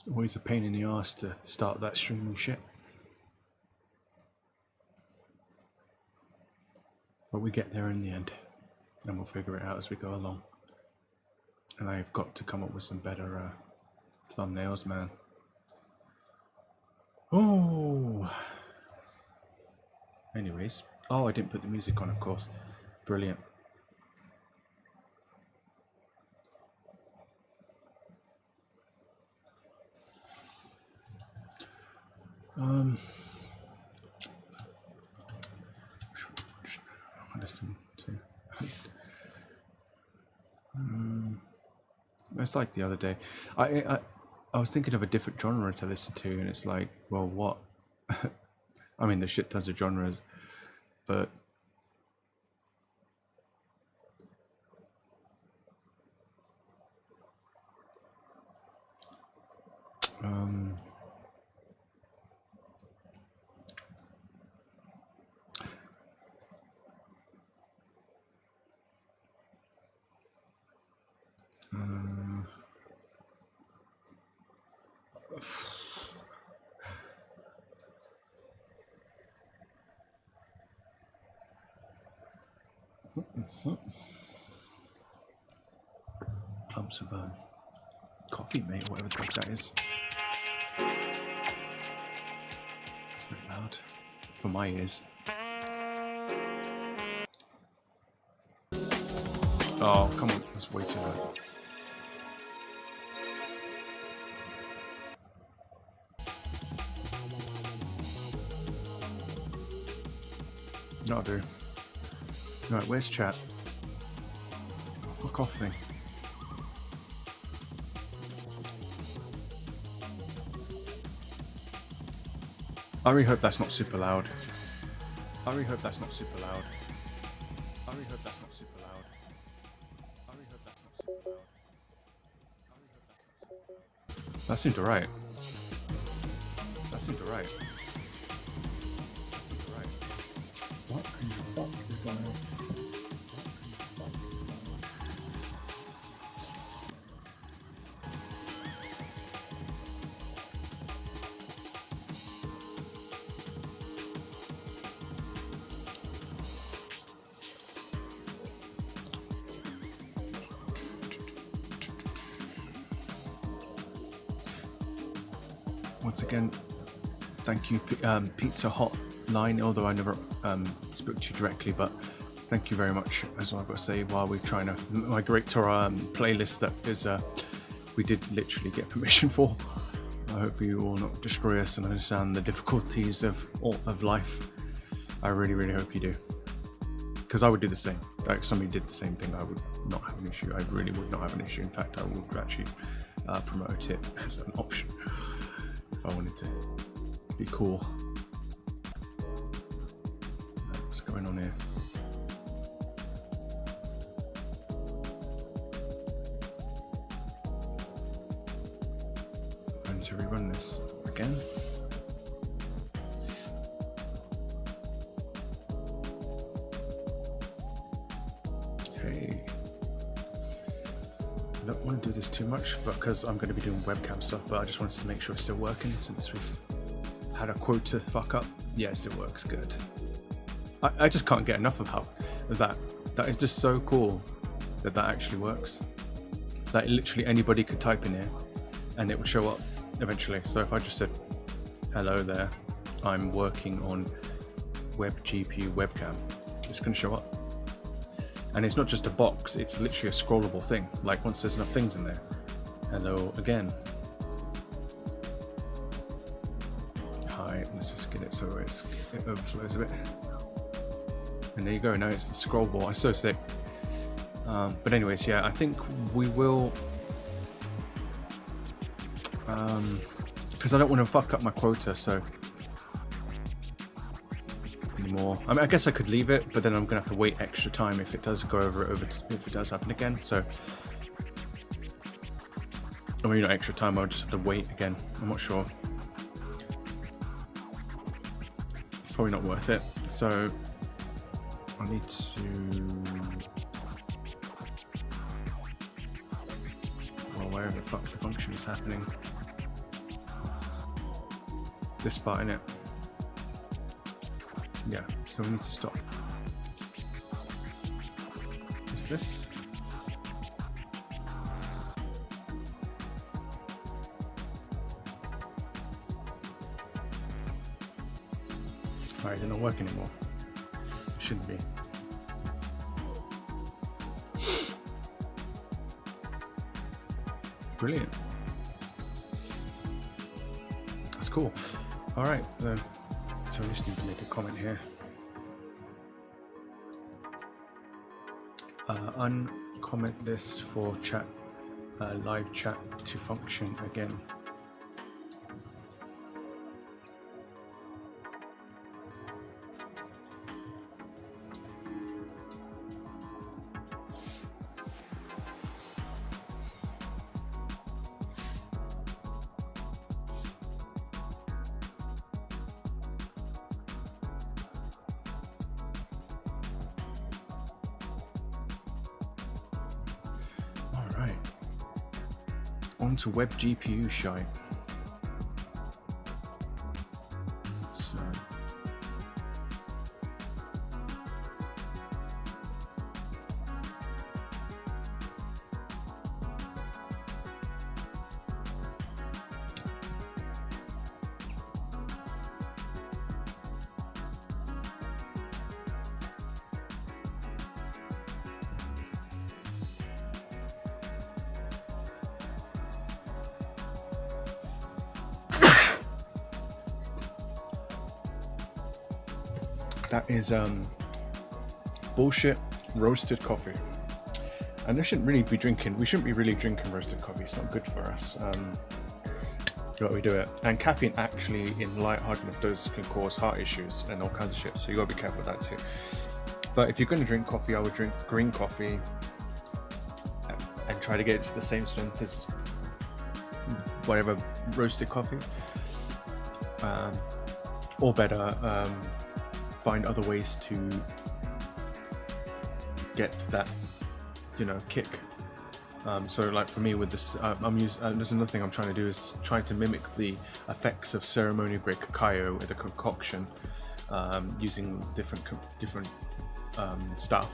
Always a pain in the arse to start that streaming shit. But we get there in the end, and we'll figure it out as we go along. And I've got to come up with some better thumbnails, man. Oh. Anyways. Oh, I didn't put the music on, of course. Brilliant. Listen to. It's like the other day. I was thinking of a different genre to listen to, and it's like, well, what? I mean, there's shit tons of genres, but clumps of coffee, mate, whatever the fuck that is. It's a bit loud for my ears. Oh, come on, that's way too loud. No, I do. Right, where's chat? Fuck off thing. I really hope that's not super loud. I really hope that's not super loud. I really hope that's not super loud. I really hope that's not super loud. I really hope that's not super loud. That seemed alright. That seemed alright. That seemed alright. What in the fuck is going on? Once again, thank you, Pizza Hotline, although I never spoke to you directly, but thank you very much, as I've got to say, while we're trying to migrate to our playlist that is, we did literally get permission for. I hope you will not destroy us and understand the difficulties of life. I really, really hope you do. Because I would do the same. Like, if somebody did the same thing, I would not have an issue. I really would not have an issue. In fact, I would actually promote it as an option. I wanted to be cool. What's going on here? I need to rerun this again. Okay. I don't want to do this too much, but because I'm going to be doing webcam stuff, but I just wanted to make sure it's still working since we've had a quota fuck up. Yeah, it still works good. I just can't get enough of how that is just so cool that actually works. That literally anybody could type in here and it would show up eventually. So if I just said, hello there, I'm working on WebGPU webcam, it's going to show up. And it's not just a box, it's literally a scrollable thing. Like once there's enough things in there. Hello again. Hi, let's just get it so it overflows a bit. And there you go, now it's the scrollable. It's so sick. But anyways, yeah, I think we will, because I don't want to fuck up my quota, so anymore. I mean, I guess I could leave it, but then I'm gonna have to wait extra time if it does go over if it does happen again. So, I mean, not extra time. I'll just have to wait again. I'm not sure. It's probably not worth it. So, I need to. Well, wherever the fuck the function is happening. this part in it. Yeah, so we need to stop. Is it this? Alright, it didn't work anymore. It shouldn't be. Brilliant. That's cool. Alright, then. So I just need to make a comment here. Uncomment this for chat, live chat to function again. To WebGPU shite. So that is bullshit roasted coffee, and we shouldn't really be drinking roasted coffee. It's not good for us. But we do it, and caffeine actually in light-hearted enough doses can cause heart issues and all kinds of shit, so you gotta be careful with that too. But if you're going to drink coffee, I would drink green coffee and try to get it to the same strength as whatever roasted coffee, or better, find other ways to get that, kick. So like for me with this, there's another thing I'm trying to do is trying to mimic the effects of ceremonial grade cacao with a concoction, using different stuff,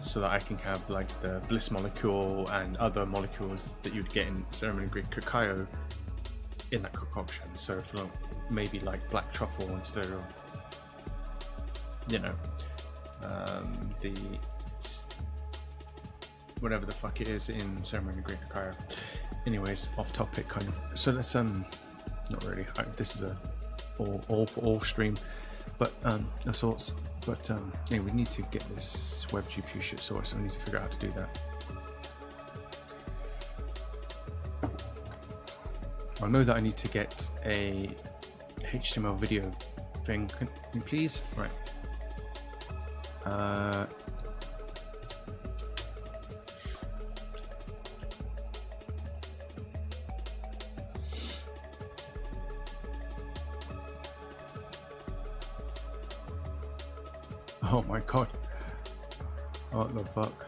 so that I can have like the bliss molecule and other molecules that you'd get in ceremonial grade cacao in that concoction. So for maybe like black truffle instead of the whatever the fuck it is in ceremonial grade cacao. Anyways, off topic kind of. So let's not really. This is a all stream, but of sorts. But anyway, we need to get this WebGPU shit sorted. So we need to figure out how to do that. I know that I need to get a HTML video thing. Can you please? Right. Oh my god. What the fuck?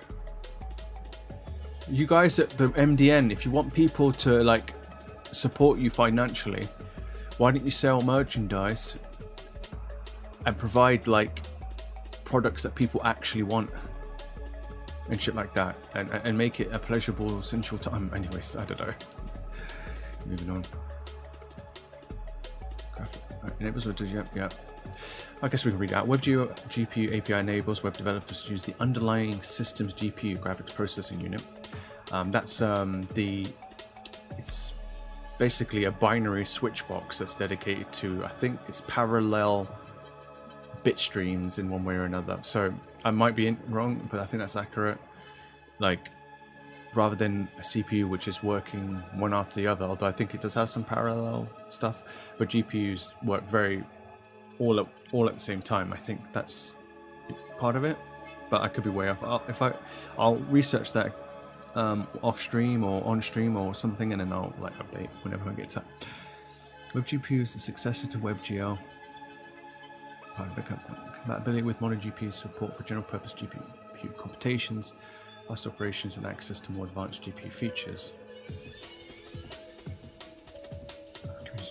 You guys at the MDN, if you want people to like support you financially, why don't you sell merchandise and provide like products that people actually want and shit like that, and make it a pleasurable, sensual time. Anyways, I don't know. Moving on. Enables what does yeah. I guess we can read it out. WebGPU API enables web developers to use the underlying system's GPU, graphics processing unit. That's it's basically a binary switch box that's dedicated to, I think it's parallel bit streams in one way or another. So I might be wrong, but I think that's accurate. Like, rather than a CPU which is working one after the other, although I think it does have some parallel stuff, but GPUs work all at the same time. I think that's part of it, but I could be way off. I'll research that off stream or on stream or something, and then I'll like update whenever I get to that. WebGPU is the successor to WebGL. Compatibility with modern GPU support for general purpose GPU computations, fast operations, and access to more advanced GPU features.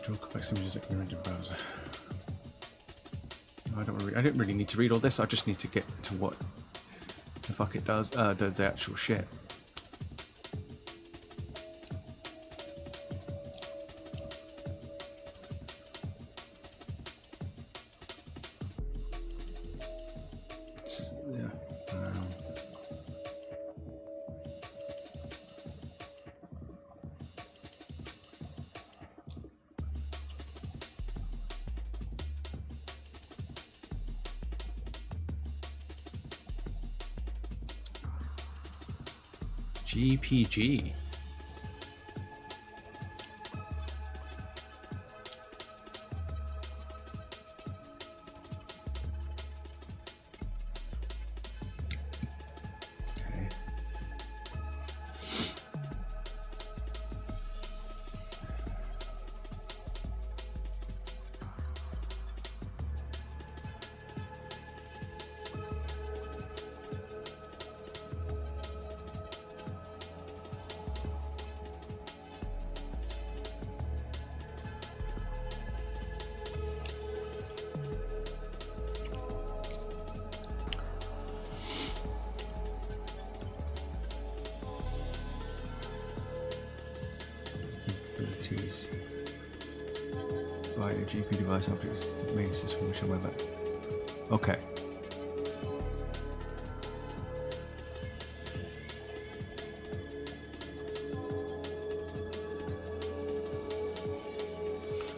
Draw complex images in your browser. I don't really need to read all this. I just need to get to what the fuck it does. The actual shit. Yeah. GPG. Okay. Vertices by a GPU device objects the main system which I'm web. Okay.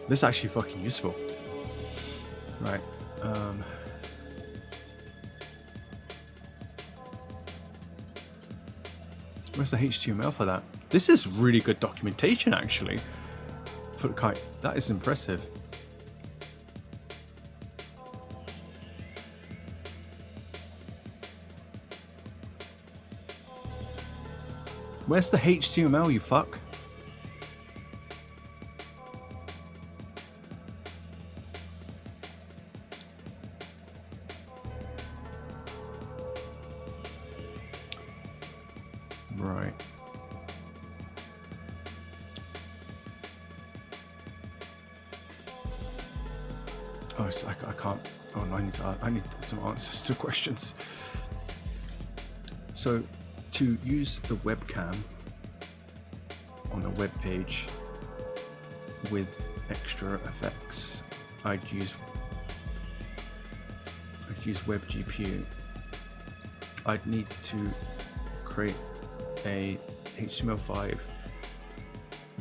This is actually fucking useful. Right. Where's the HTML for that? This is really good documentation, actually. For the kite, that is impressive. Where's the HTML, you fuck? Right. Oh, so I can't. Oh no, I need some answers to questions. So, to use the webcam on a web page with extra effects, I'd use WebGPU. I'd need to create a HTML5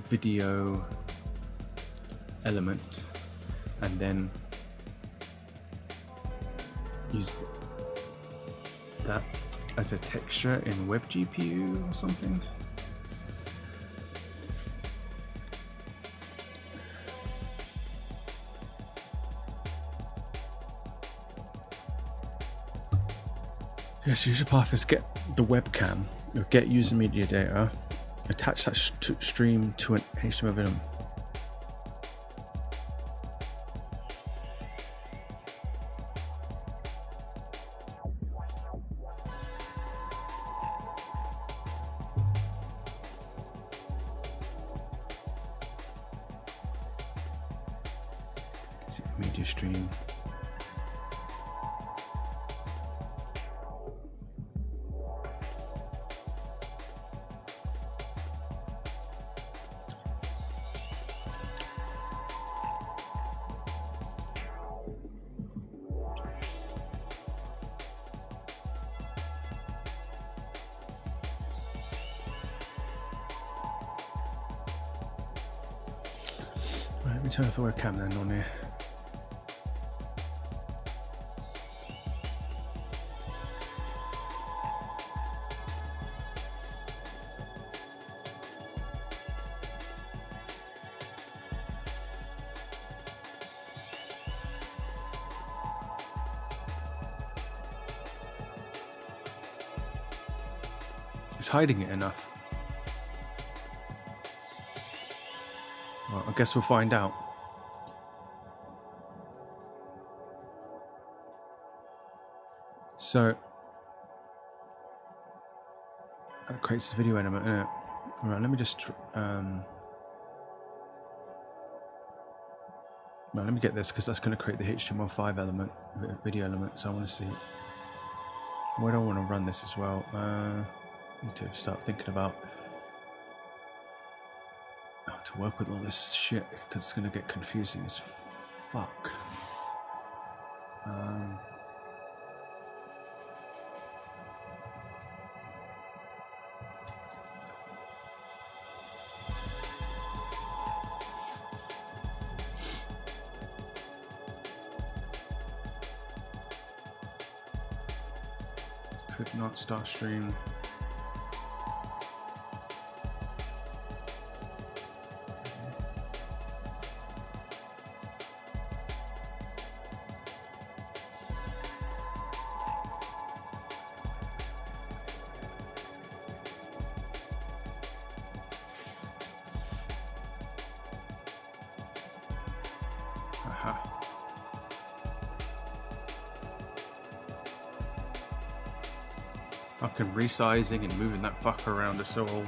video element and then use that as a texture in WebGPU or something. Yes, user path is get the webcam, get user media data, attach that stream to an HTML video. Media stream. Right, let me turn off the webcam then on here. It's hiding it enough. Well, I guess we'll find out. So that creates the video element, innit? Alright, let me just Well, let me get this because that's going to create the HTML5 element, the video element. So I want to see where do I want to run this as well. Need to start thinking about how to work with all this shit because it's going to get confusing as fuck. Could not start stream. Aha. Fucking resizing and moving that fucker around is so old.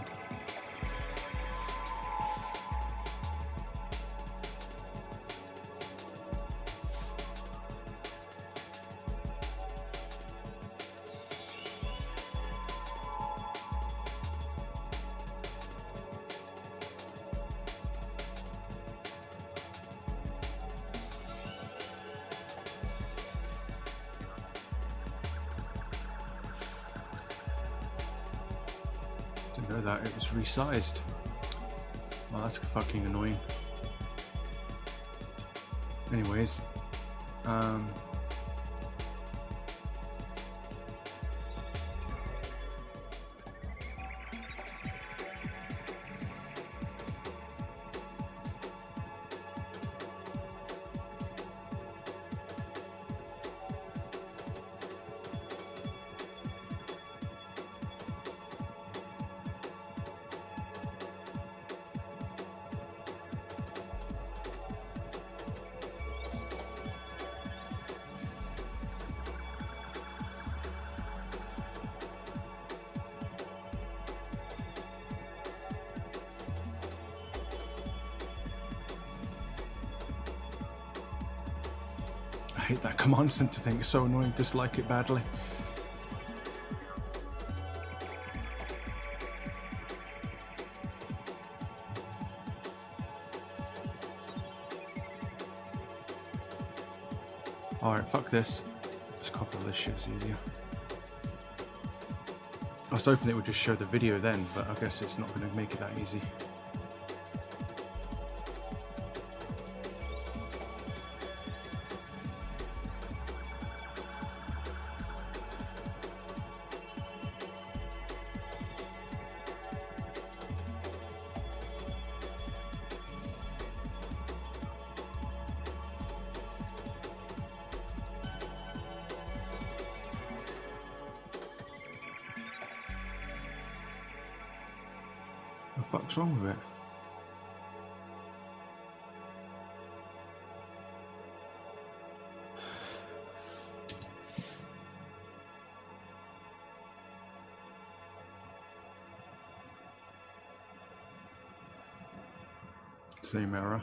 Didn't know that it was resized. Well, that's fucking annoying. Anyways, I hate that command center thing, it's so annoying, dislike it badly. Alright, fuck this. Just copy all this shit, it's easier. I was hoping it would just show the video then, but I guess it's not going to make it that easy. What the fuck's wrong with it? Same error.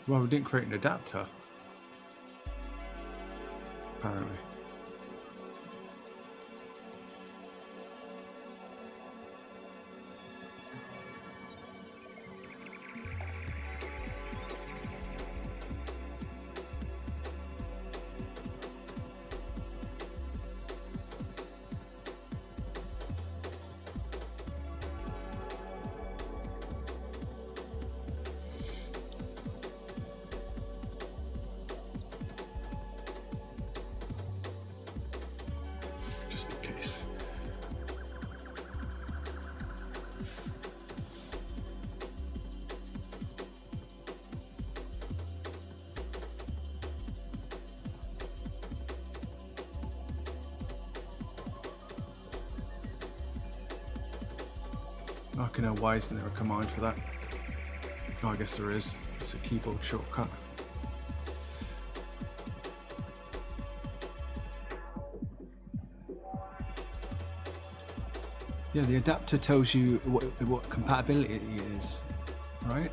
Well, we didn't create an adapter, apparently. Okay, now why isn't there a command for that? Oh, I guess there is. It's a keyboard shortcut. Yeah, the adapter tells you what compatibility it is, right?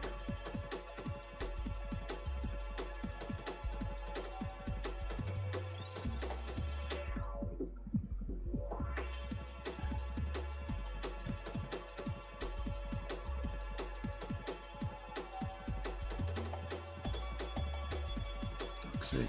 Let's see.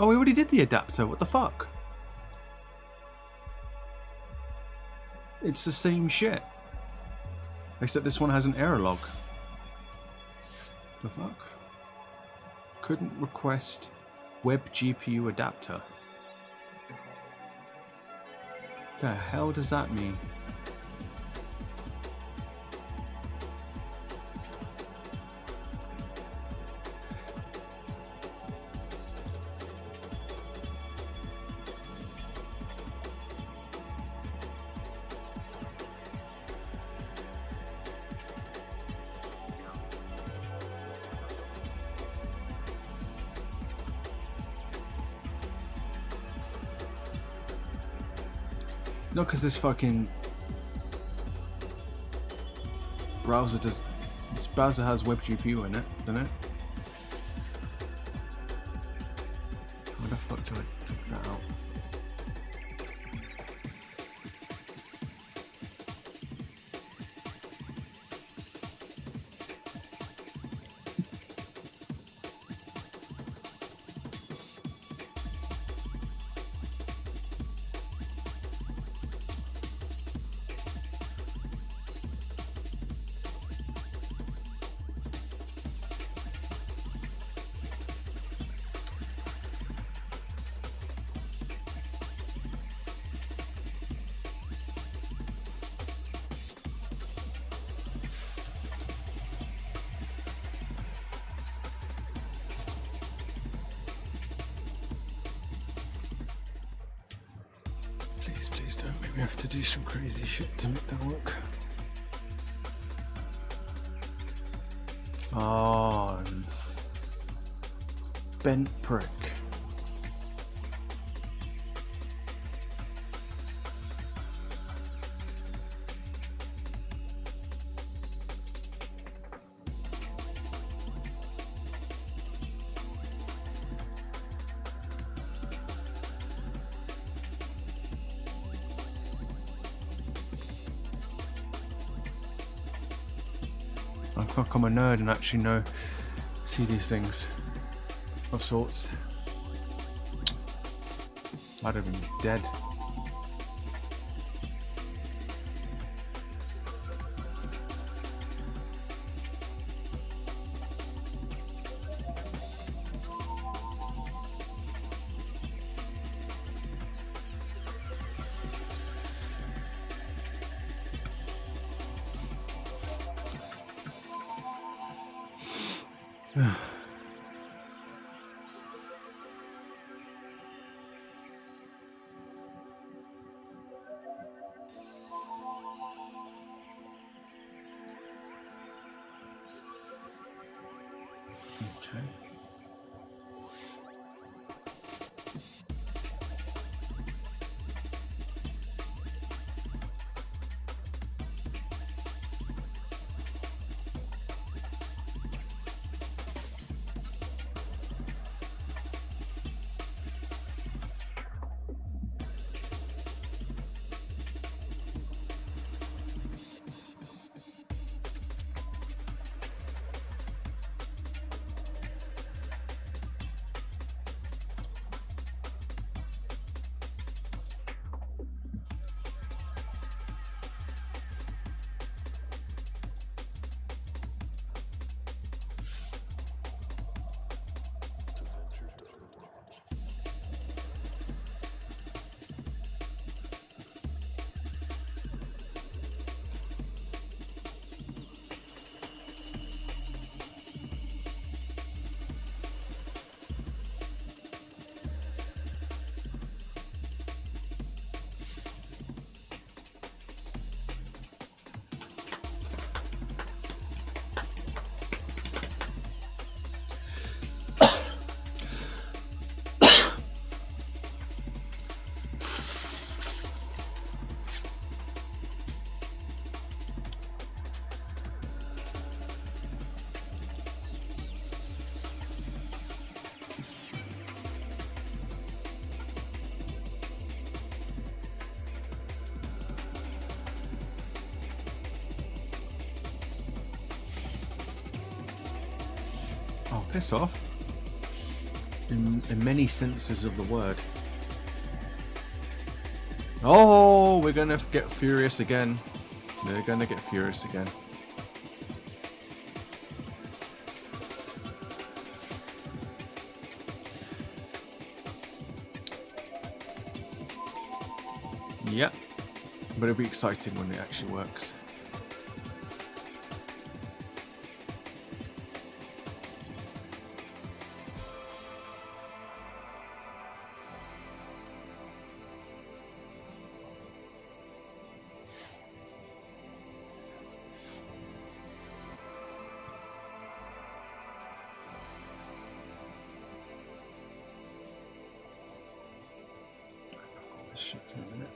Oh, we already did the adapter. What the fuck? It's the same shit. Except this one has an error log. The fuck? Couldn't request WebGPU adapter. The hell does that mean? No, because this fucking browser does. This browser has WebGPU in it, doesn't it? How the fuck do I take that out? Please don't make me have to do some crazy shit to make that work. Oh, bent prick. I'm a nerd and actually see these things of sorts. I'd have been dead. Okay. Oh, piss off. In many senses of the word. Oh, we're gonna get furious again. They're gonna get furious again. Yep, but it'll be exciting when it actually works. Shit, in a minute.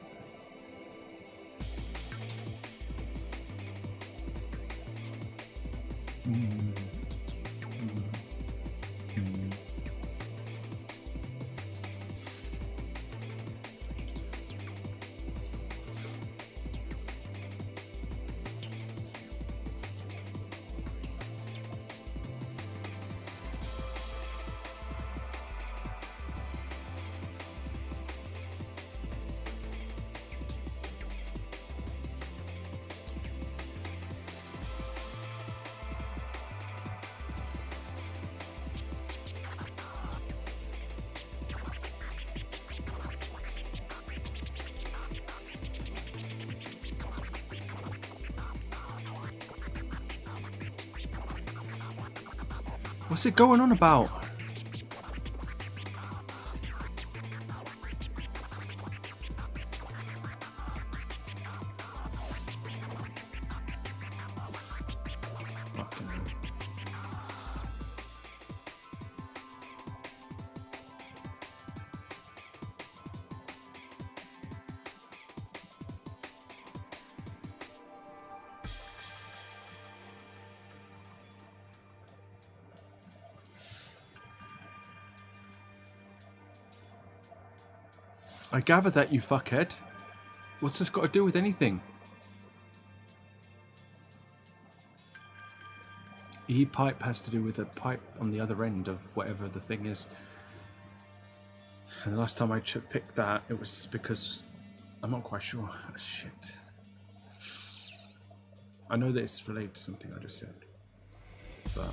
What's it going on about? Fucking hell. I gather that, you fuckhead. What's this got to do with anything? E-pipe has to do with a pipe on the other end of whatever the thing is. And the last time I picked that, it was because I'm not quite sure. Oh, shit. I know that it's related to something I just said, but.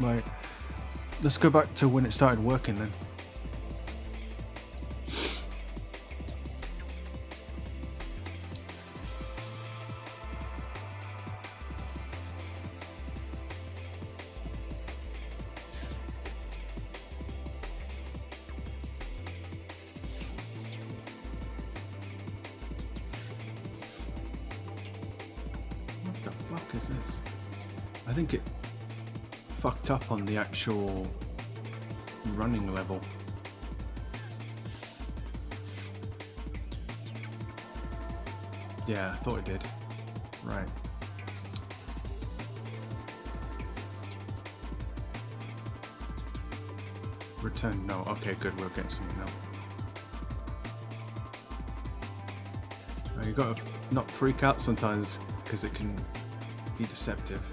Right, let's go back to when it started working then. What the fuck is this? I think it fucked up on the actual running level. Yeah, I thought it did. Right. Return no. Okay, good. We'll get something now. You gotta not freak out sometimes because it can be deceptive.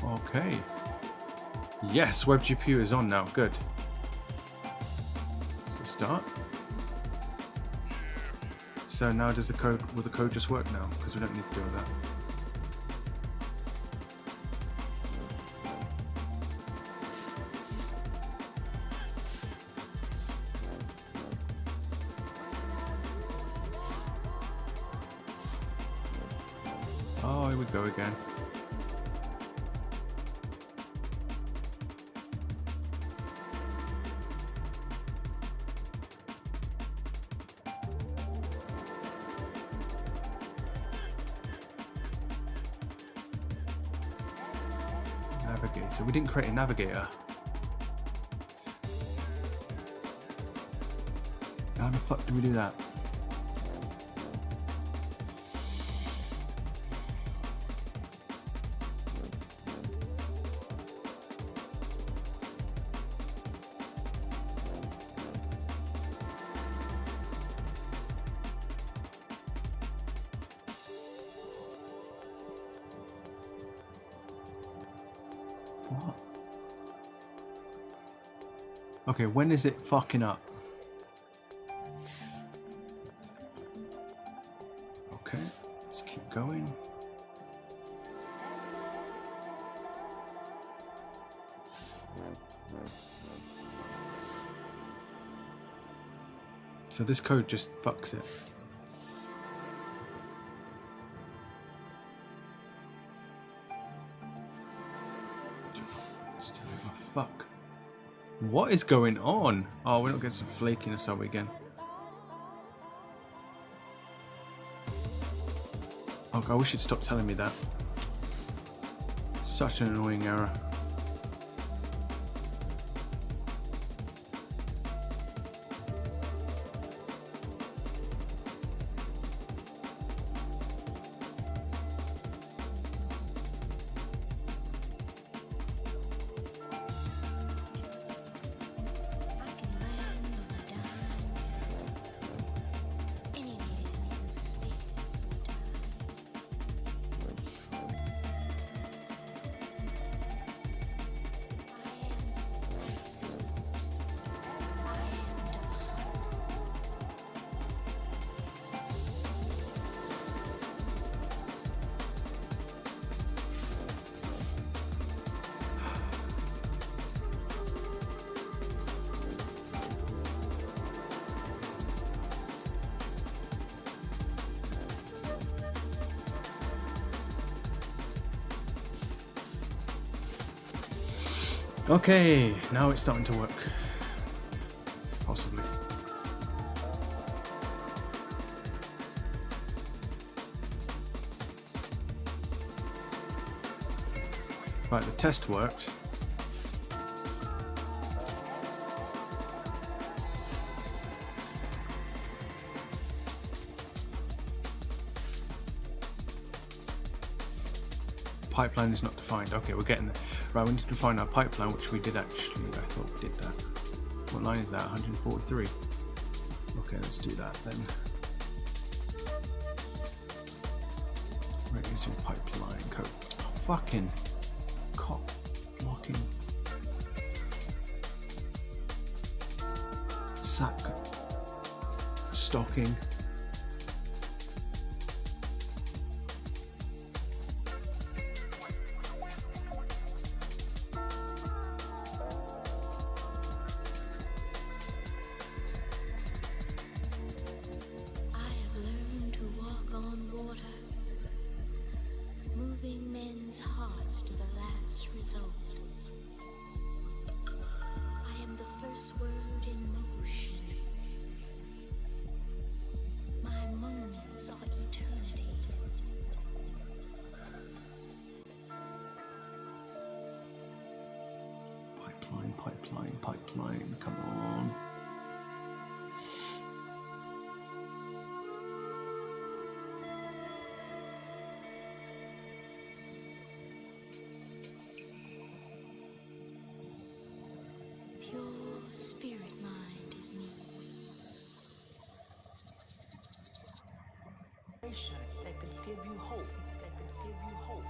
Okay. Yes, WebGPU is on now. Good. So start. So now does the code, will the code just work now? Because we don't need to do that. Oh, here we go again. Navigator. We didn't create a navigator. How the fuck do we do that? What? Okay, when is it fucking up? Okay, let's keep going. So this code just fucks it. Oh, fuck. What is going on? Oh, we're not getting some flakiness, are we, again? Oh, I wish it'd stop telling me that. Such an annoying error. Okay, now it's starting to work. Possibly. Right, the test worked. Pipeline is not defined. Okay, we're getting there. Right, we need to define our pipeline, which we did actually. I thought we did that. What line is that? 143. Okay, let's do that then. Where is your pipeline code? Oh, fucking cock blocking. Sack stocking. Pipeline, come on. Pure spirit mind is me. That could give you hope. That could give you hope.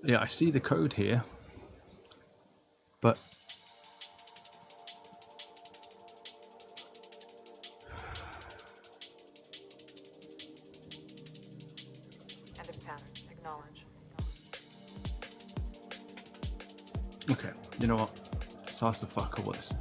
yeah, I see the code here, but End of pattern. Acknowledge. okay, you know what? Let's ask the fucker what this.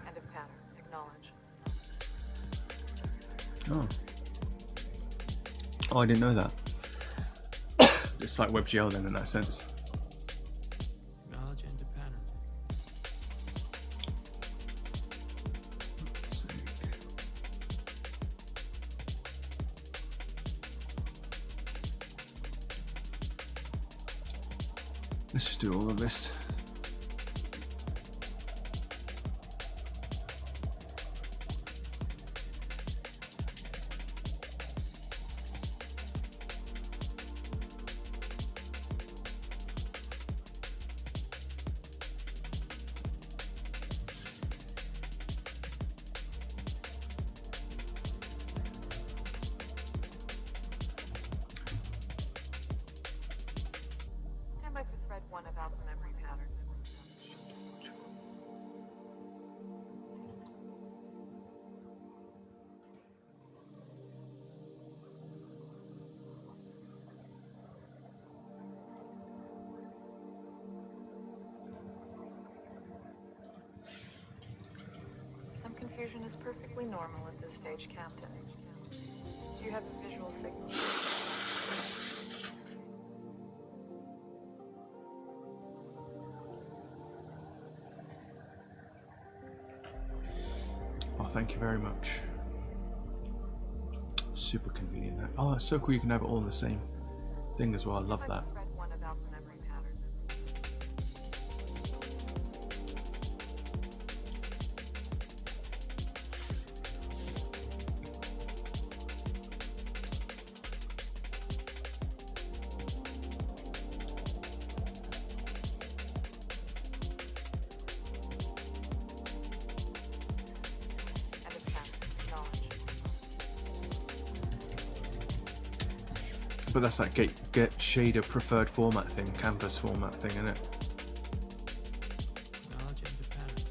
End of pattern. Acknowledge. Oh. Oh, I didn't know that. It's like WebGL then in that sense. Acknowledge end of pattern. Let's see. Let's just do all of this. Stand by for thread 1 about the memory pattern. Some confusion is perfectly normal at this stage, Captain. Do you have a visual signal? Oh, thank you very much. Super convenient. Oh, it's so cool you can have it all in the same thing as well. I love that. Thread 1 about the memory pattern. End of pattern. Acknowledge. But that's that get shader preferred format thing, canvas format thing, isn't it? Acknowledge end of pattern.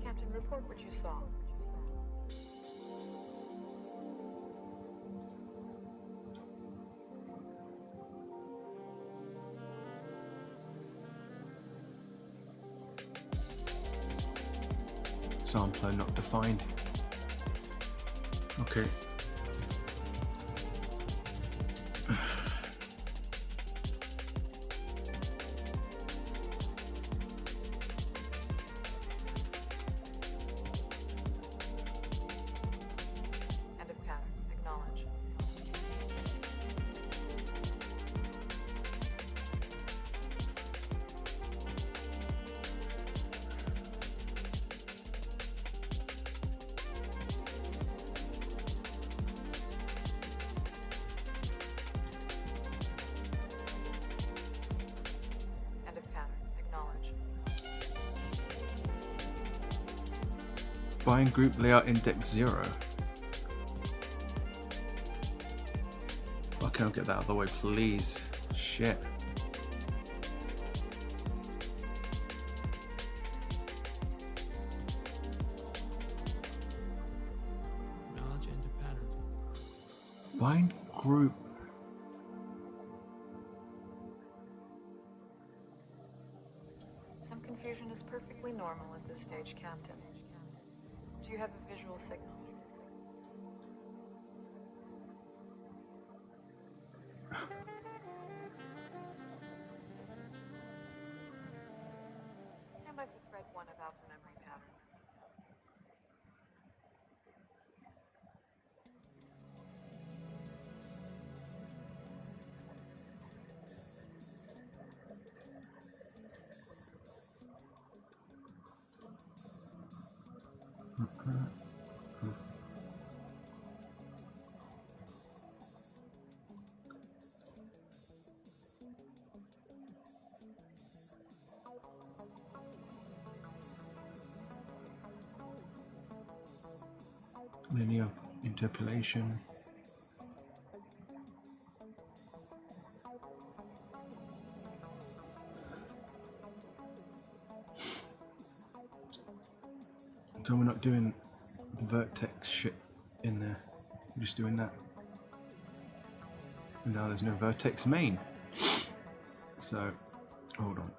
Captain, report what you saw. Sampler not defined. Okay. End of pattern. Acknowledge. End of pattern. Acknowledge. Bind group layout index 0. Fucking hell, get that out of the way, please. Shit. Acknowledge end of pattern. Bind group. Some confusion is perfectly normal at this stage, Captain. Do you have a visual signal? Stand by for thread 1 about the memory pattern. linear interpolation. So we're not doing the vertex shit in there, we're just doing that. And now there's no vertex main. So, hold on.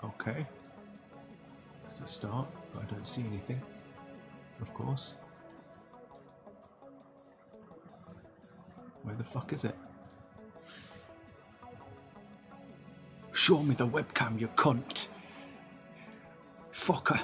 Okay. That's a start, but I don't see anything, of course. Where the fuck is it? Show me the webcam, you cunt! Fucker!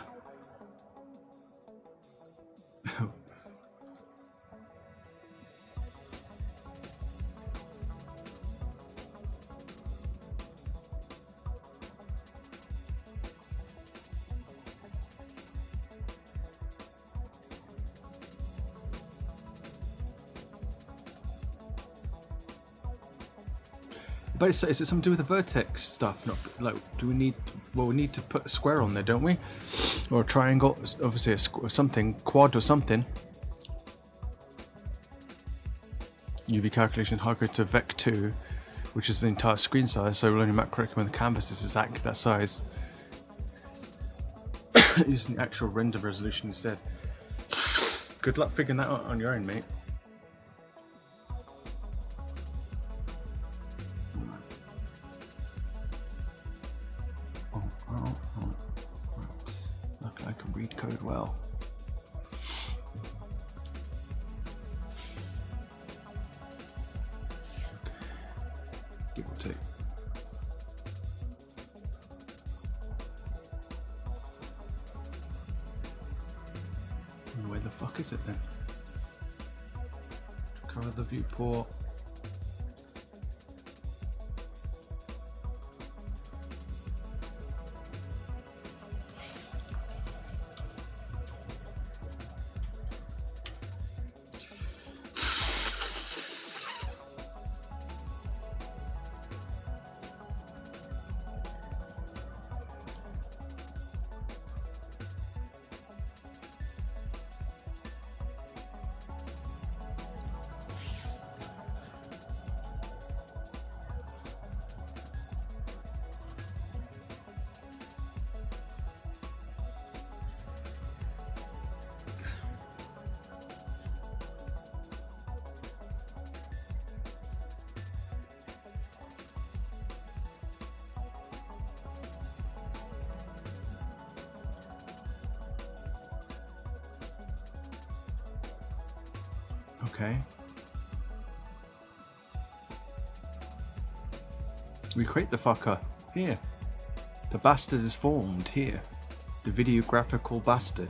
But is it something to do with the vertex stuff? Not like, do we need? Well, we need to put a square on there, don't we? Or a triangle? Obviously, something quad or something. UV calculation hardcode to vec2, which is the entire screen size. So we'll only macro when the canvas is exactly that size. Using the actual render resolution instead. Good luck figuring that out on your own, mate. Luckily I can read code well. Give or take. Where the fuck is it then? Cover the viewport. Okay. We create the fucker here. The bastard is formed here. The videographical bastard.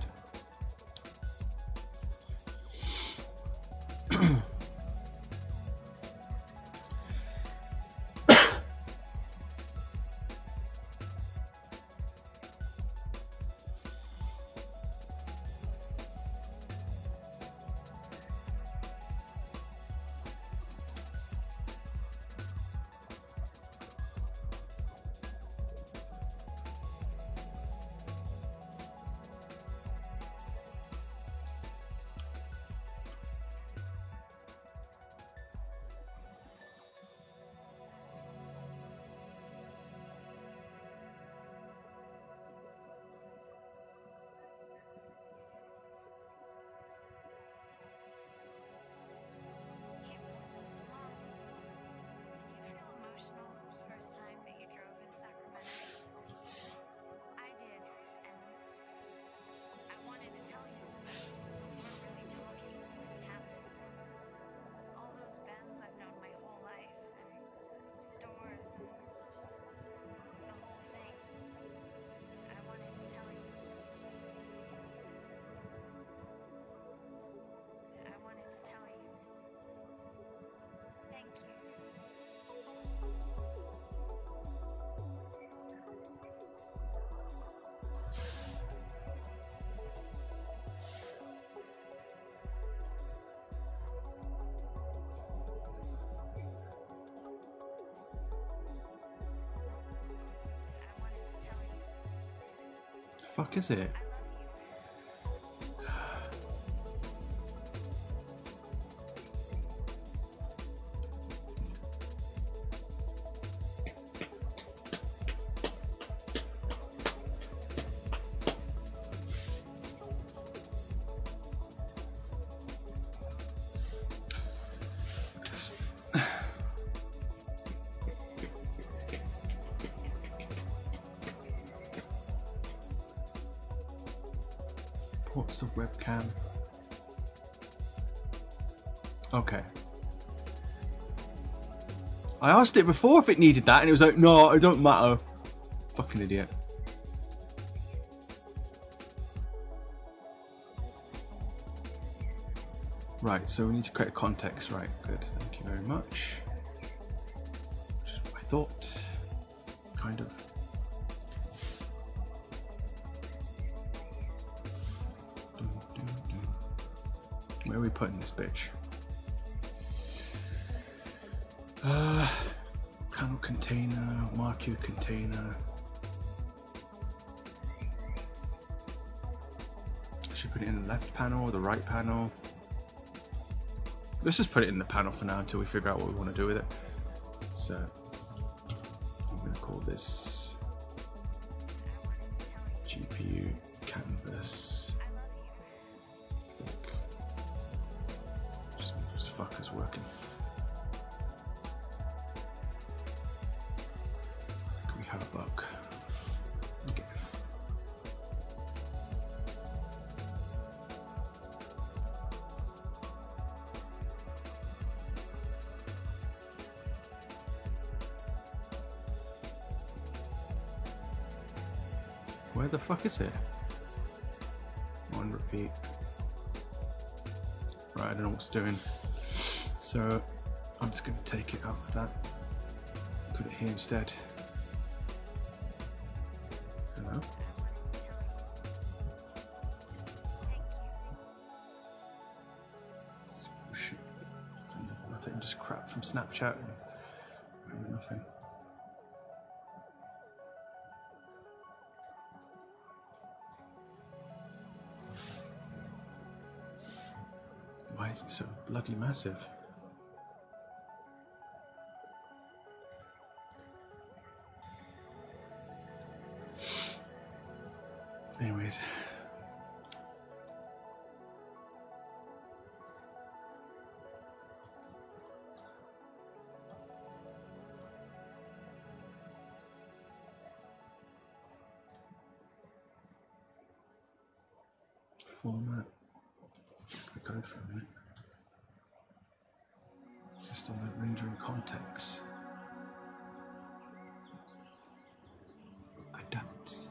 fuck is it? Ports of webcam. Okay. I asked it before if it needed that and it was like, no, it don't matter. Fucking idiot. Right, so we need to create a context, right? Good, thank you very much. Which is what I thought. Kind of. Where are we putting this bitch? Panel container, marquee container. Should put it in the left panel or the right panel? Let's just put it in the panel for now until we figure out what we want to do with it. So I'm going to call this GPU canvas. Just fuckers working. I think we have a bug. Okay. Where the fuck is it? On repeat. Right, I don't know what's doing. So I'm just going to take it out of that. Put it here instead. Hello? Shit. Nothing, just crap from Snapchat and nothing. Why is it so bloody massive? Anyways. Format. The code for a minute. Just on the rendering context. Adapt.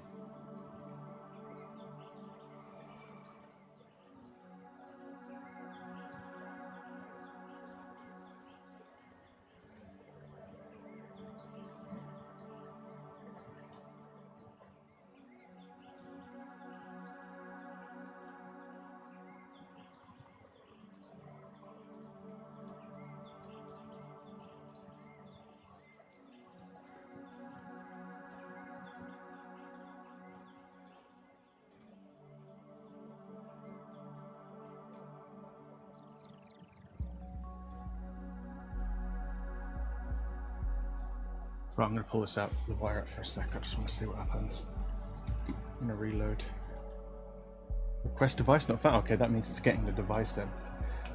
Right, I'm going to pull this out, the wire out for a sec. I just want to see what happens. I'm going to reload. Request device not found. Okay, that means it's getting the device then.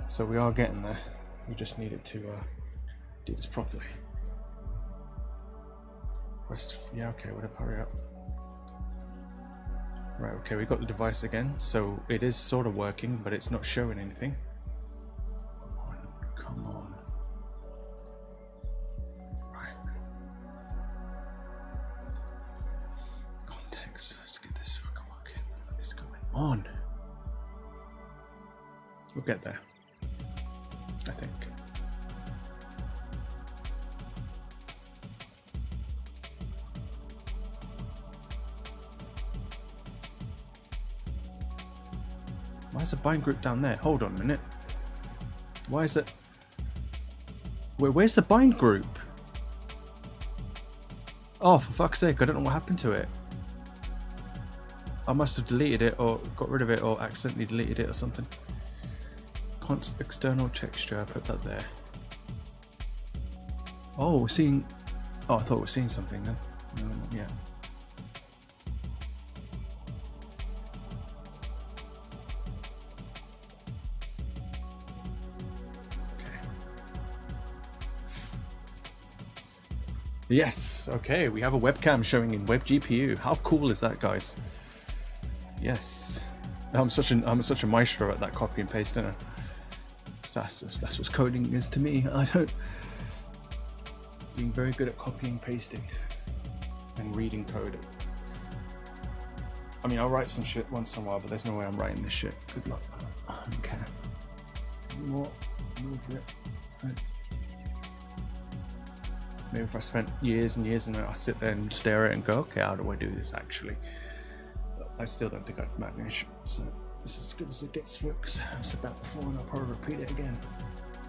So we are getting there. We just need it to do this properly. Request, yeah, okay, whatever, hurry up. Right, okay, we got the device again. So it is sort of working, but it's not showing anything. Come on. Let's get this fucking working. What is going on? We'll get there, I think. Why is the bind group down there? Hold on a minute. Why is it? Where's the bind group? Oh, for fuck's sake, I don't know what happened to it. I must have deleted it or got rid of it or accidentally deleted it or something. External texture, I put that there. Oh, we're seeing... Oh, I thought we were seeing something then. Yeah. Yes, okay, we have a webcam showing in WebGPU. How cool is that, guys? Yes. I'm such a maestro at that copy and paste, don't I? That's what coding is to me. I don't... Being very good at copying and pasting and reading code. I mean, I'll write some shit once in a while, but there's no way I'm writing this shit. Good luck. Okay. More. Move it. Maybe if I spent years and years and I sit there and stare at it and go, okay, how do I do this actually? But I still don't think I'd manage. So this is as good as it gets, folks. I've said that before and I'll probably repeat it again.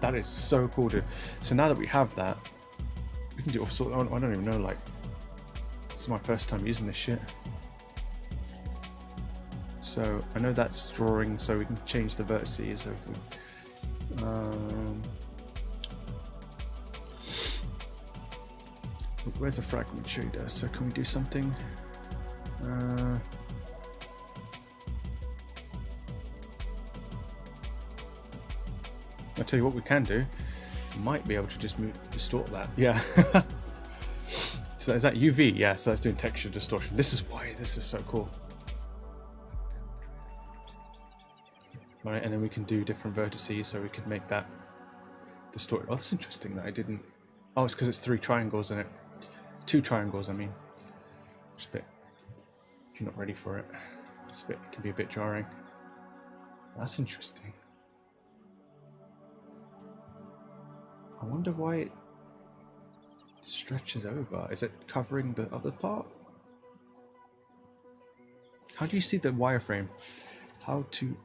That is so cool, dude. So now that we have that, we can do all sorts. I don't even know, like, this is my first time using this shit. So I know that's drawing, so we can change the vertices. So we can, where's the fragment shader? So can we do something? I'll tell you what we can do. We might be able to just distort that. Yeah. So is that UV? Yeah, so that's doing texture distortion. This is why this is so cool. Right, and then we can do different vertices, so we could make that distort. Oh, that's interesting that I didn't. Oh, it's because it's 3 triangles in it. 2 triangles, I mean. Just a bit. If you're not ready for it, it's a bit. It can be a bit jarring. That's interesting. I wonder why it stretches over. Is it covering the other part? How do you see the wireframe? How to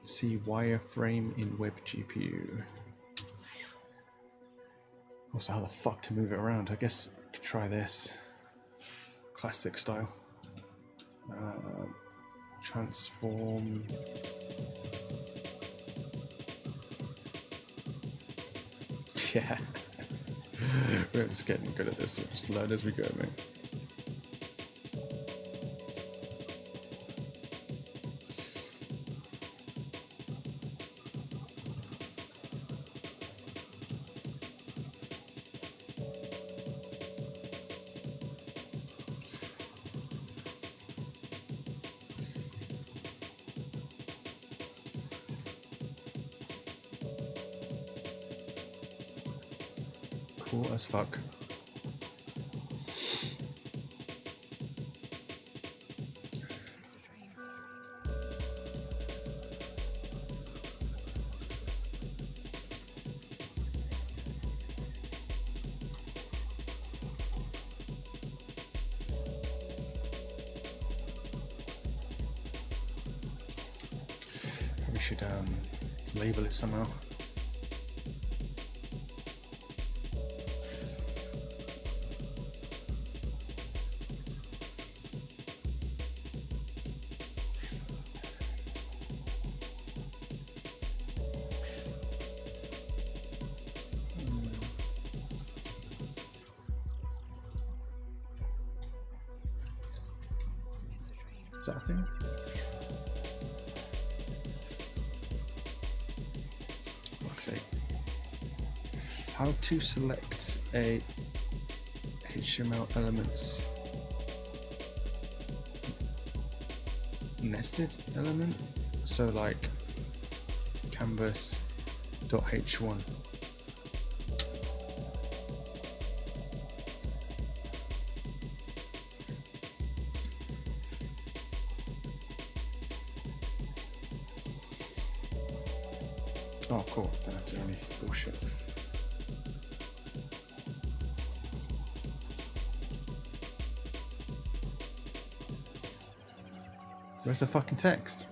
see wireframe in WebGPU? Also, how the fuck to move it around? I guess I could try this. Classic style. Transform. Yeah. We're just getting good at this. We'll just learn as we go, mate. Cool as fuck. We should label it somehow. Is that a thing? Fuck's sake. How to select a HTML elements nested element? So like canvas.h1. Oh, cool. Don't have to do any bullshit. Where's the fucking text?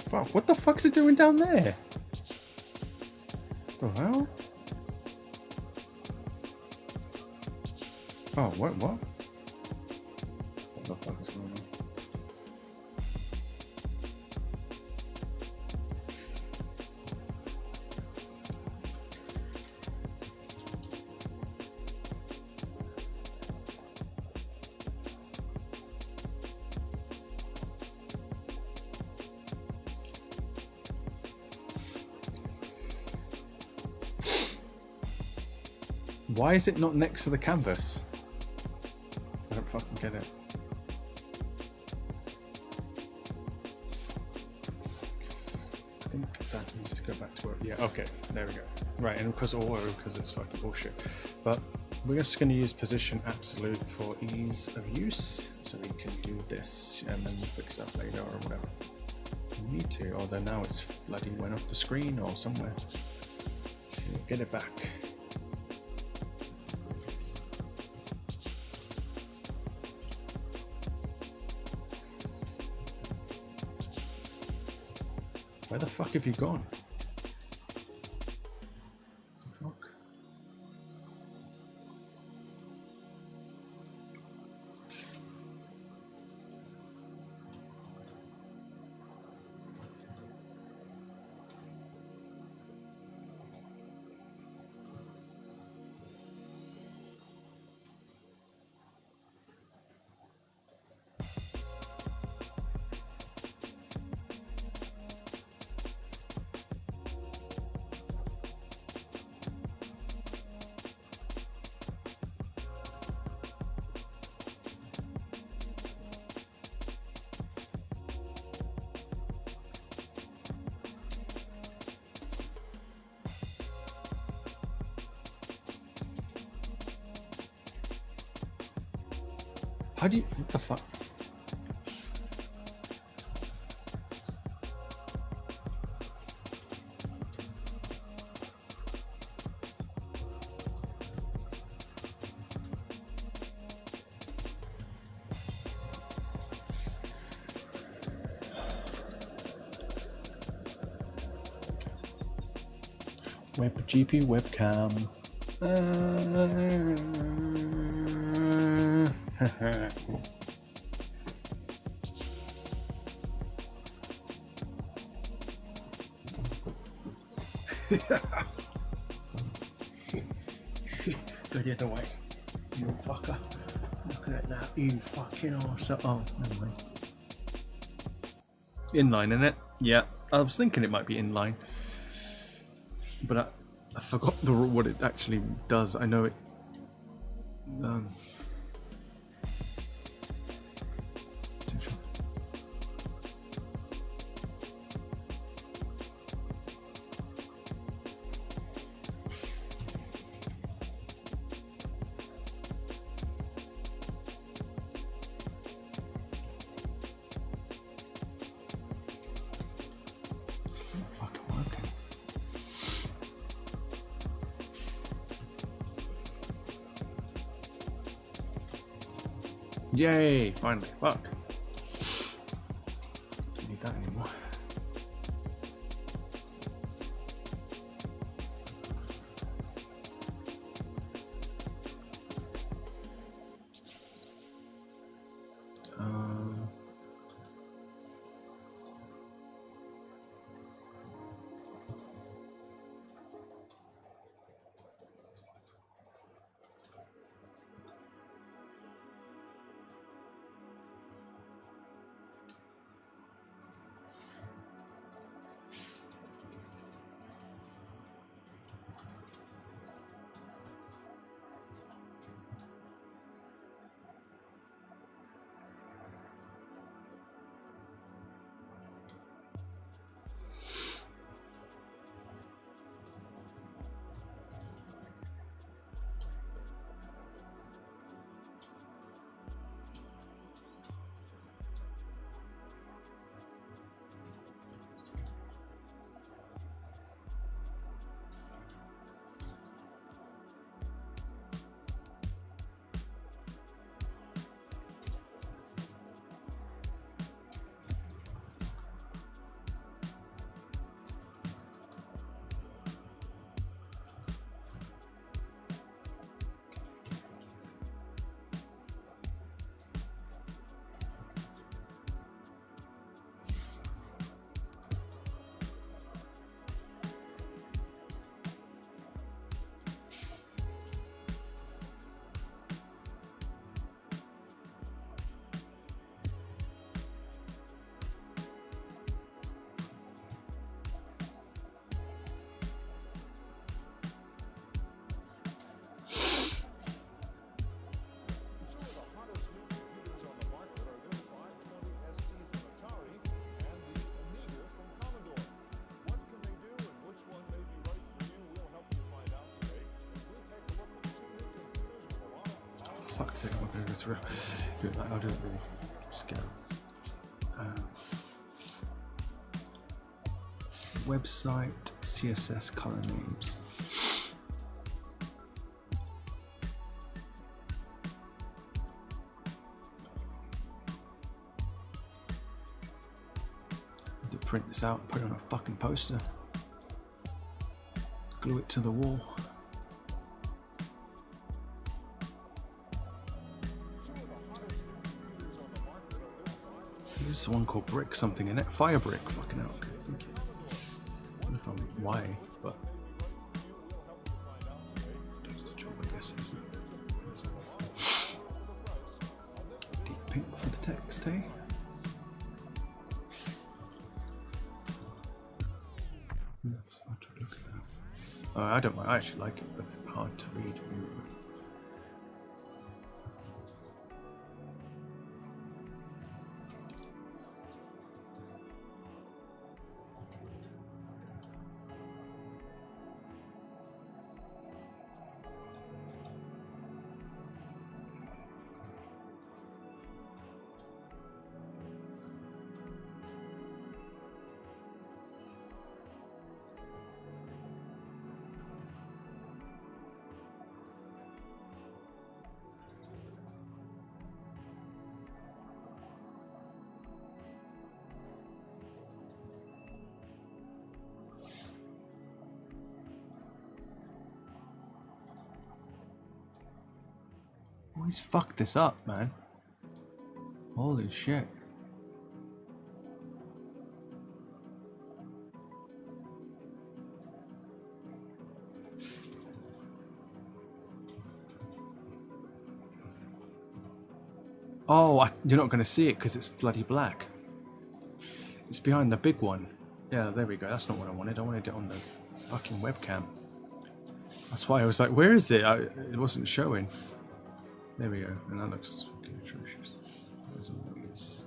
Fuck, what the fuck's it doing down there? The hell? Oh, what? What the fuck is going on? Why is it not next to the canvas? I don't fucking get it. I think that needs to go back to where. Yeah, okay, there we go. Right, and because it's fucking bullshit. But we're just going to use position absolute for ease of use, so we can do this and then we'll fix it up later or whatever we need to. Although now it's bloody went off the screen or somewhere. Get it back. Where the fuck have you gone? Fuck. How do you, what the fuck? WebGPU webcam. Go the other way, you fucker. Looking at that, you fucking arse. Oh, never mind. Inline, innit? Yeah, I was thinking it might be inline, but I forgot what it actually does. I know it. Yay! Finally, fuck. Don't need that anymore. fuck's sake, I'm not going to go through. Do it like, I'll do it really. Just go. Website, CSS, color names. Need to print this out and put it on a fucking poster. Glue it to the wall. There's one called Brick something in it. Fire Brick, fucking hell. Thank you. I don't know if I'm why, but that's the job, I guess, isn't it? Deep pink for the text, eh? I'll try to look at that. Oh, I don't mind. I actually like it, but hard to read. Oh, he's fucked this up, man. Holy shit. Oh, you're not going to see it because it's bloody black. It's behind the big one. Yeah, there we go. That's not what I wanted. I wanted it on the fucking webcam. That's why I was like, where is it? It wasn't showing. There we go. And that looks fucking atrocious. As always.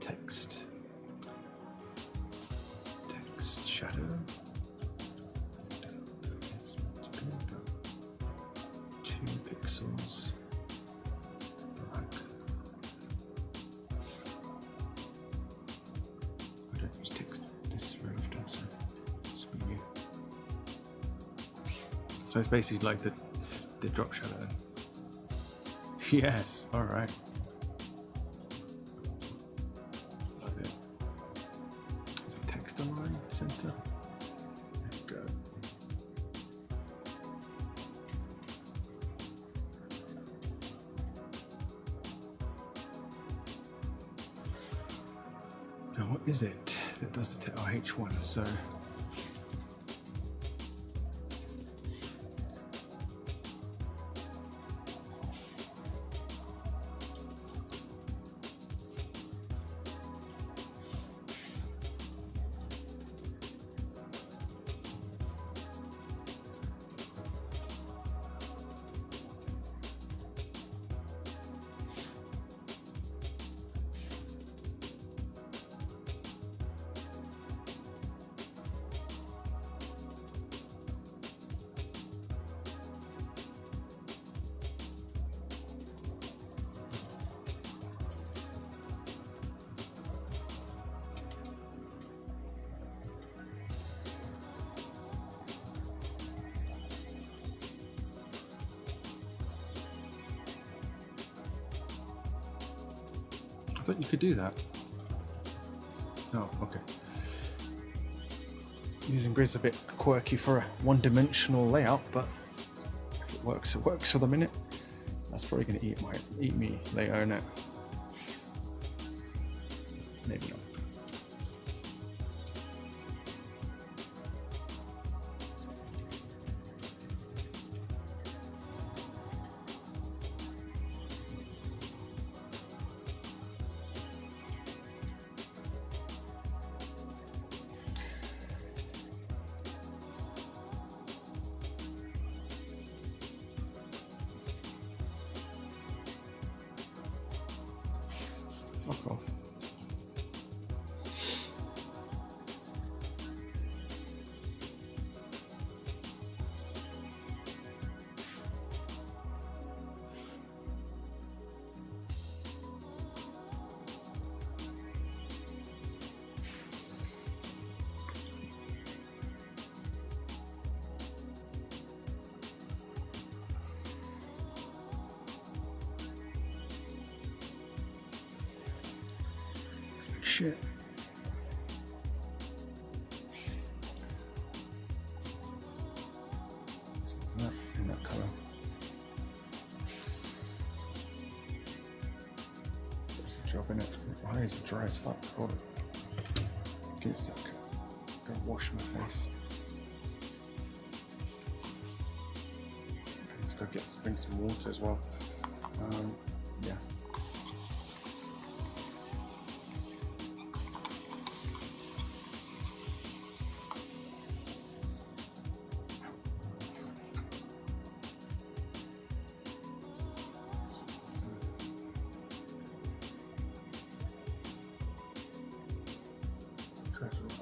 Text. Text shadow. 2 pixels. Black. I don't use text this very often, so it's for you. So it's basically like the drop shadow. Yes, alright. Love it. Is it text align center? There we go. Now what is it that does the H1? So I thought you could do that. Oh, okay. Using grid's a bit quirky for a one-dimensional layout, but if it works for the minute. That's probably going to eat me later, innit? Maybe not. Fuck off. shit. So is that in that colour? There's a job in it. My eyes are dry as fuck. Hold on. Give me a sec. Go wash my face. Okay, let's go bring some water as well. Yeah.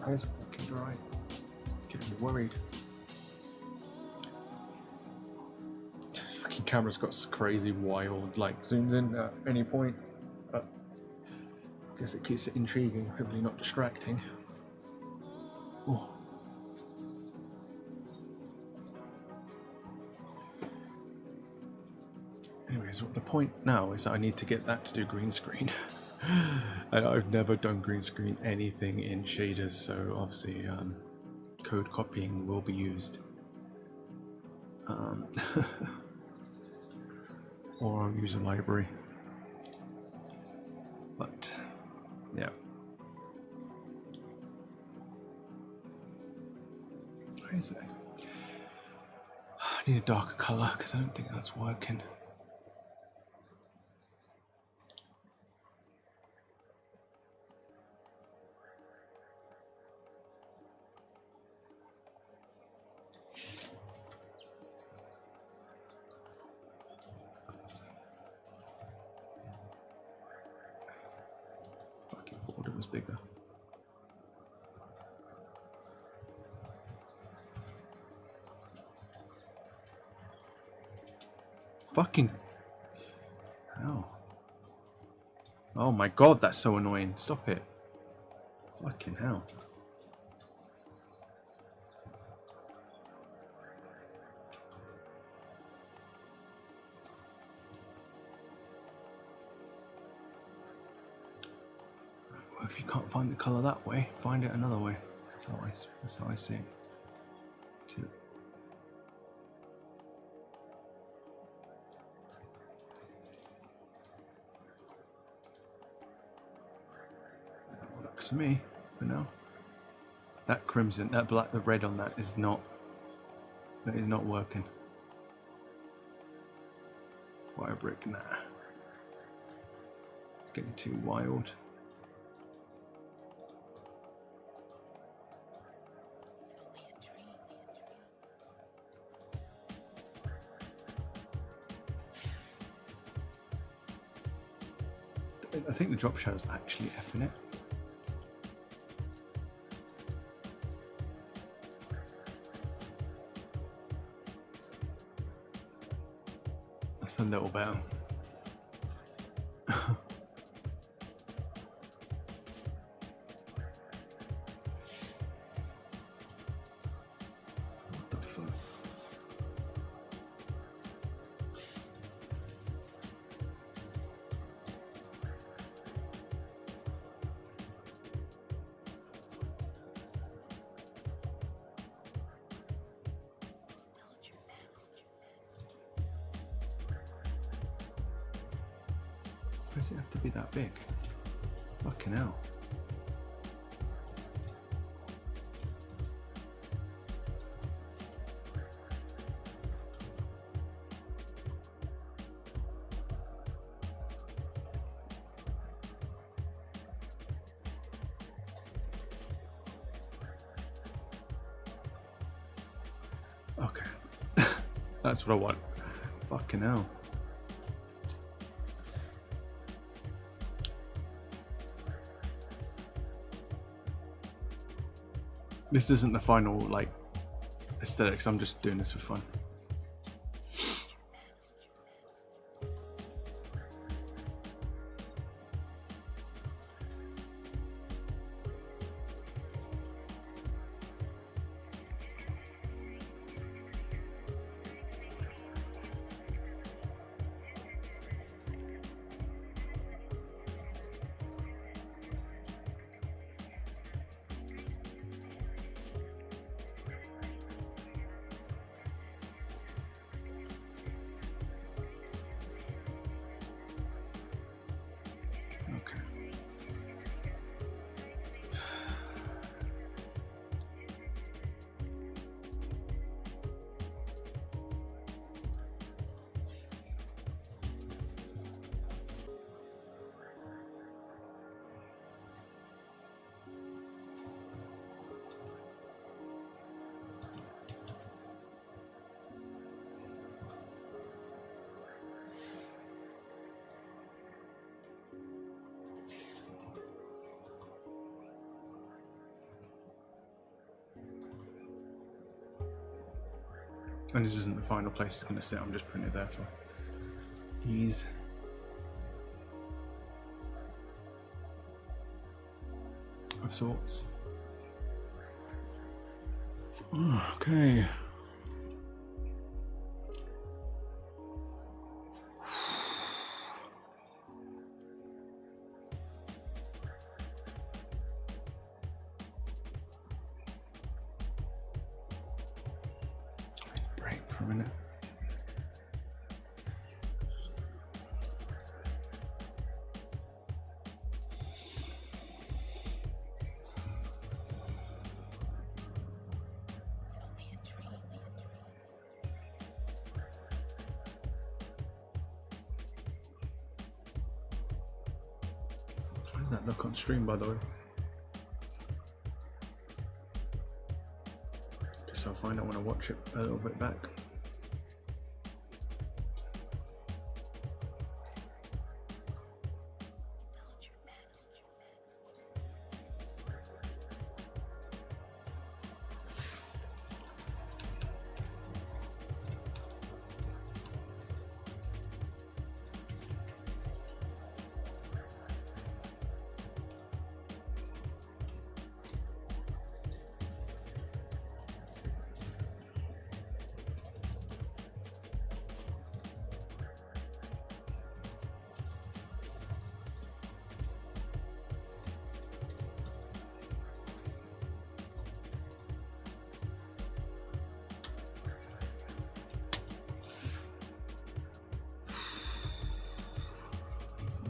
My eyes are fucking dry. Getting me worried. This fucking camera's got some crazy wild, like zooms in at any point. But I guess it keeps it intriguing, hopefully not distracting. Oh. Anyways, the point now is that I need to get that to do green screen. And I've never done green screen anything in shaders, so obviously code copying will be used. Or I'll use a library. But yeah. Where is it? I need a darker colour because I don't think that's working. It was bigger. Fucking hell. Oh my god, that's so annoying. Stop it. Fucking hell. If you can't find the colour that way, find it another way. That's how I see it. Too. That works for me for now. That crimson, that black, the red on that is not working. Wire brick, nah. It's getting too wild. I think the drop shadow's actually effing it. That's a little better. What the fuck? Why does it have to be that big? Fucking hell. Okay. That's what I want. Fucking hell. This isn't the final, like, aesthetics. I'm just doing this for fun. And this isn't the final place it's going to sit. I'm just putting it there for ease. Of sorts. Okay. Break for a minute. How does that look on stream, by the way? Just so I find out when I watch it a little bit back.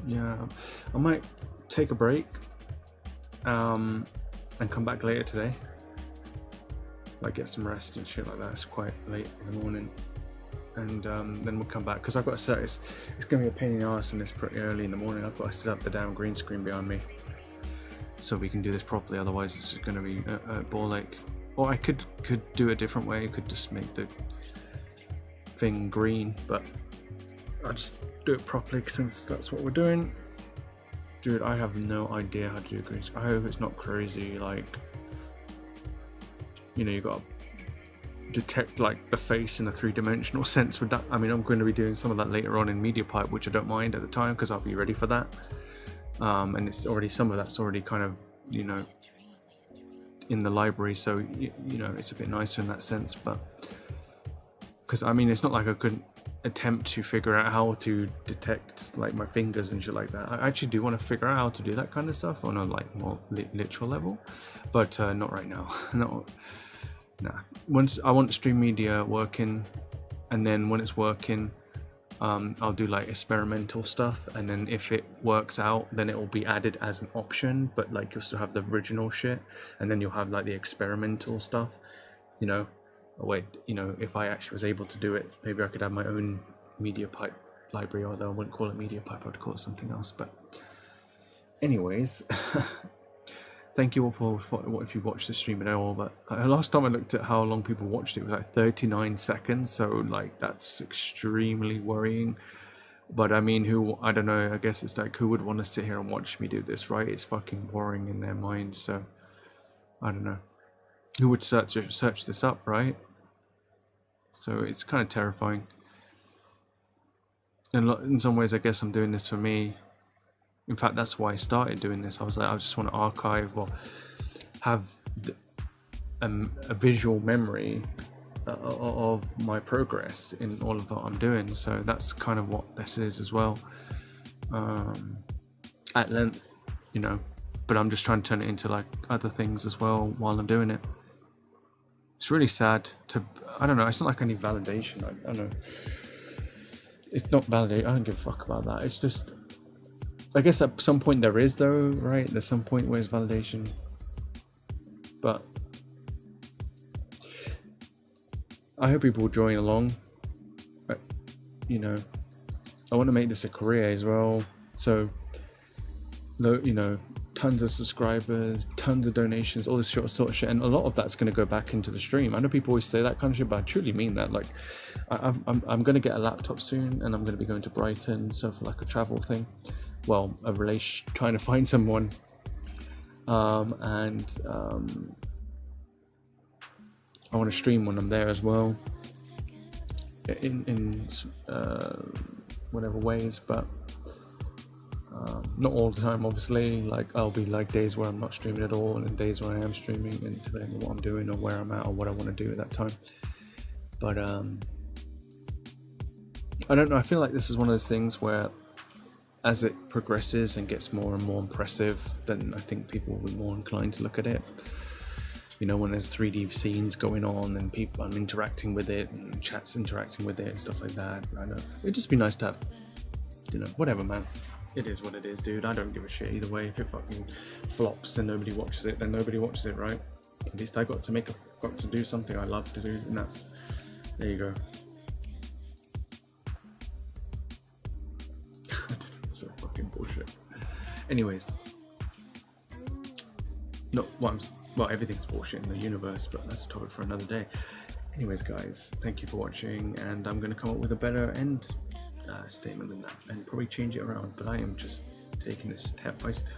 Yeah, I might take a break and come back later today. Like get some rest and shit like that. It's quite late in the morning, and then we'll come back because I've got to set. It's going to be a pain in the ass and it's pretty early in the morning. I've got to set up the damn green screen behind me so we can do this properly. Otherwise, it's going to be a ball ache. Or I could do a different way. I could just make the thing green, but I'll just do it properly since that's what we're doing. Dude, I have no idea how to do green screen. I hope it's not crazy, like, you know, you got to detect like the face in a three-dimensional sense with that. I mean, I'm going to be doing some of that later on in MediaPipe, which I don't mind at the time because I'll be ready for that. And it's already, some of that's already kind of, you know, in the library, so you know, it's a bit nicer in that sense. But because I mean, it's not like I couldn't attempt to figure out how to detect like my fingers and shit like that. I actually do want to figure out how to do that kind of stuff on a like more literal level, but not right now. No, nah. Once I want Stremida working, and then when it's working, I'll do like experimental stuff, and then if it works out, then it will be added as an option, but like you'll still have the original shit, and then you'll have like the experimental stuff, you know. Oh, wait, you know, if I actually was able to do it, maybe I could have my own MediaPipe library, although I wouldn't call it MediaPipe, I would call it something else. But anyways, thank you all for if you watched the stream at all. But last time I looked at how long people watched it, it was like 39 seconds, so like that's extremely worrying. But I mean, who, I don't know, I guess it's like, who would want to sit here and watch me do this, right? It's fucking boring in their minds, so I don't know. Who would search this up, right? So it's kind of terrifying. In some ways, I guess I'm doing this for me. In fact, that's why I started doing this. I was like, I just want to archive or have a visual memory of my progress in all of what I'm doing. So that's kind of what this is as well. At length, you know. But I'm just trying to turn it into like other things as well while I'm doing it. It's really sad to, I don't know, it's not like I need validation. I don't know. It's not validate. I don't give a fuck about that. It's just, I guess at some point there is though, right? There's some point where it's validation. But I hope people will join along. But, you know, I want to make this a career as well. So, you know, tons of subscribers, tons of donations, all this sort of shit, and a lot of that's going to go back into the stream. I know people always say that kind of shit, but I truly mean that. Like, I'm going to get a laptop soon, and I'm going to be going to Brighton, so for like a travel thing, well, a relation, trying to find someone, and I want to stream when I'm there as well. in whatever ways, but not all the time, obviously. Like, I'll be like days where I'm not streaming at all, and then days where I am streaming, and depending on what I'm doing or where I'm at or what I want to do at that time. But I don't know, I feel like this is one of those things where as it progresses and gets more and more impressive, then I think people will be more inclined to look at it. You know, when there's 3D scenes going on and people are interacting with it and chats interacting with it and stuff like that. I know it'd just be nice to have, you know, whatever, man. It is what it is, dude. I don't give a shit either way. If it fucking flops and nobody watches it, then nobody watches it, right? At least I got to do something I love to do, and that's, there you go. So fucking bullshit. Anyways, well, everything's bullshit in the universe, but that's a topic for another day. Anyways, guys, thank you for watching, and I'm going to come up with a better end statement than that, and probably change it around, but I am just taking this step by step.